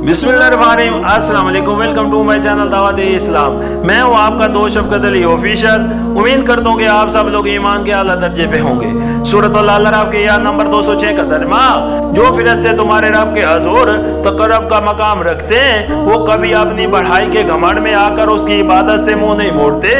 बिस्मिल्लाहिर्रहमानिर्रहीम, अस्सलाम वालेकुम, वेलकम टू माय चैनल दावत इस्लाम। मैं हूँ आपका दोस्त शफकत अली ऑफिशियल। उम्मीद करता हूँ कि आप सब लोग ईमान के आला दर्जे पे होंगे। सूरह अल-अराफ के आयत नंबर 206 का तर्जुमा, जो फरिश्ते तुम्हारे रब के हुजूर तकर्रुब का मकाम रखते हैं, वो कभी अपनी बढ़ाई के घमंड में आकर उसकी इबादत से मुंह नहीं मोड़ते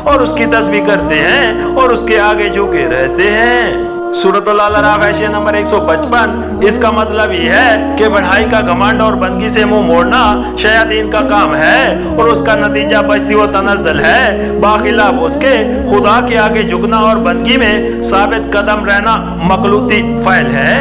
और उसकी तस्बीह करते हैं और उसके आगे झुके रहते हैं। सूरह अल-अराफ आयत नंबर 155। इसका मतलब ये है कि बढ़ाई का घमंड और बंदगी से मुंह मोड़ना शयातीन का काम है और उसका नतीजा बस्ती व तनज़्ज़ुल है। बाखिलाफ उसके खुदा के आगे झुकना और बंदगी में साबित कदम रहना मखलूती फ़ैल है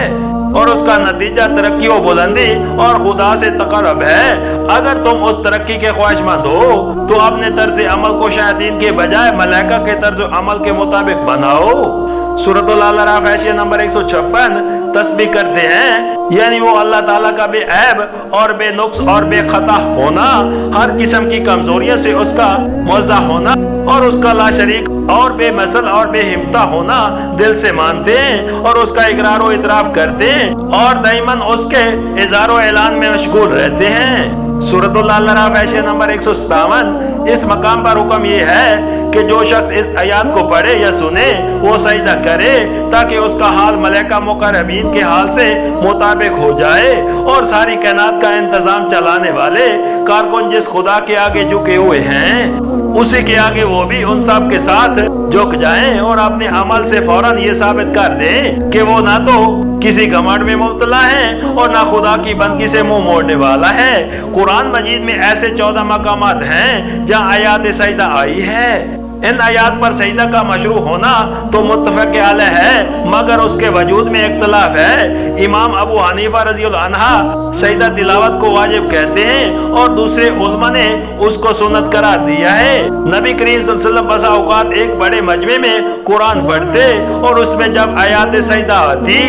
और उसका नतीजा तरक्की व बुलंदी और खुदा से तकर्रुब है। अगर तुम उस तरक्की के ख्वाहिशमंद हो तो अपने तर्ज अमल को शयातीन के बजाय मलाइका के तर्ज अमल के मुताबिक बनाओ। सूरह अल-अराफ आयत नंबर 156। तस्बीह करते हैं यानी वो अल्लाह ताला का बेऐब और बेनुक्स और बेखता होना, हर किस्म की कमजोरियों से उसका मुअज़्ज़ा होना और उसका ला शरीक और बेमसल और बेहिम्मता होना दिल से मानते हैं और उसका इकरार व इतराफ करते हैं और दाइमन उसके इज़हार व ऐलान में मशगूल रहते हैं। सूरह अल-अराफ आयत नंबर 157। इस मकाम पर हुक्म ये है कि जो शख्स इस आयत को पढ़े या सुने वो सजदा करे ताकि उसका हाल मलाइका मुकर्रबीन के हाल से मुताबिक हो जाए और सारी कायनात का इंतजाम चलाने वाले कारकुन जिस खुदा के आगे झुके हुए हैं उसी के आगे वो भी उन सब के साथ झुक जाएं और अपने अमल से फौरन ये साबित कर दें कि वो ना तो किसी घमंड में मुब्तला है और ना खुदा की बंदगी से मुंह मोड़ने वाला है। कुरान मजीद में ऐसे 14 मकामात हैं जहाँ आयात सजदा आई है। इन आयात पर सजदा का मशरू होना तो मुत्तफक अलैह है, मगर उसके वजूद में इख्तिलाफ है। इमाम अबू हनीफा रज़ियल्लाहु अन्हु सजदा तिलावत को वाजिब कहते हैं और दूसरे उलमा ने उसको सुन्नत करार दिया है। नबी करीम सल्लल्लाहु अलैहि वसल्लम बसा औकात एक बड़े मजमे में कुरान पढ़ते और उसमें जब आयात सजदा आती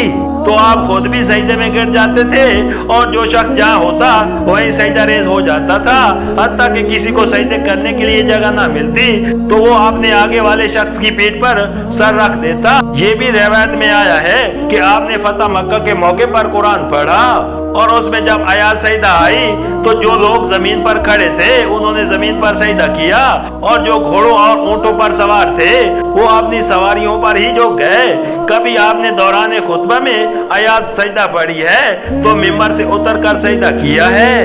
तो आप खुद भी सजदे में गिर जाते थे और जो शख्स जहाँ होता वहीं सजदा रेज हो जाता था। हत्ता कि किसी को सजदे करने के लिए जगह ना मिलती तो वो अपने आगे वाले शख्स की पीठ पर सर रख देता। ये भी रिवायत में आया है कि आपने फतह मक्का के मौके पर कुरान पढ़ा और उसमें जब आयात सजदा आई तो जो लोग जमीन पर खड़े थे उन्होंने जमीन पर सजदा किया और जो घोड़ों और ऊंटों पर सवार थे वो अपनी सवारियों पर ही झुक गए। कभी आपने दौरान खुतबा में आयात सजदा पढ़ी है तो मिंबर से उतर कर सजदा किया है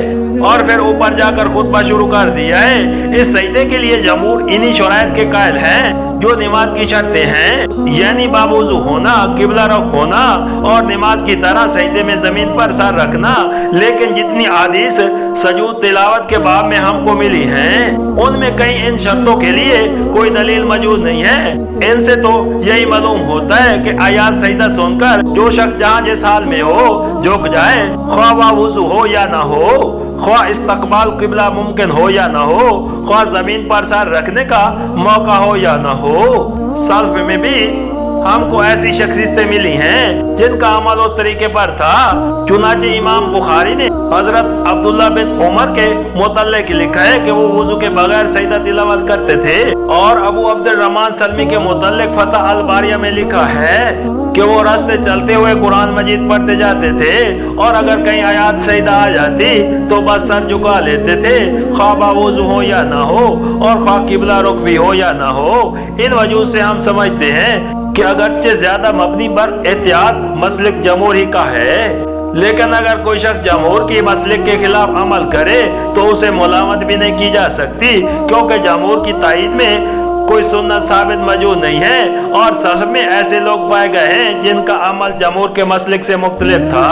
और फिर ऊपर जाकर खुतबा शुरू कर दिया है। इस सजदे के लिए जमहूर इन्हीं शराइत के कायल हैं जो नमाज की शर्तें हैं, यानी बावुज़ू होना, किबला रुख होना और नमाज की तरह सजदे में जमीन पर सर रखना। लेकिन जितनी हदीस सजूद तिलावत के बाब में हमको मिली हैं उनमें कहीं इन शर्तों के लिए कोई दलील मौजूद नहीं है। इनसे तो यही मालूम होता है कि आयात सजदा सुनकर जो शख्स जहाँ जिस हाल में हो झुक जाए, ख्वाह बावुज़ू हो या ना हो, ख्वाह इस्तकबाल किबला मुमकिन हो या ना हो, ख्वाह जमीन पर सर रखने का मौका हो या ना हो। सल्फ में भी हमको ऐसी शख्सियतें मिली हैं जिनका अमल उस तरीके पर था। चुनाचे इमाम बुखारी ने हजरत अब्दुल्ला बिन उमर के मुतल्लिक लिखा है कि वो वुजू के बगैर सजदा तिलावत करते थे और अबू अब्दुर्रहमान सलमी के मुतल्लिक फतह अल बारिया में लिखा है कि वो रास्ते चलते हुए कुरान मजीद पढ़ते जाते थे और अगर कहीं आयात सजदा आ जाती तो बस सर झुका लेते थे, ख्वाह बावुज़ू हो या ना हो और ख्वाह किबला रुख भी हो या ना हो। इन वजूद से हम समझते हैं कि अगरचे ज्यादा मबनी पर एहतियात मसलिक जमहूर ही का है, लेकिन अगर कोई शख्स जमहूर की मसलिक के खिलाफ अमल करे तो उसे मुलामत भी नहीं की जा सकती, क्योंकि जमहूर की तायीद में कोई सुन्नत साबित मौजूद नहीं है और सल्फ में ऐसे लोग पाए गए हैं जिनका अमल जमहूर के मसलिक से मुख्तलिफ था।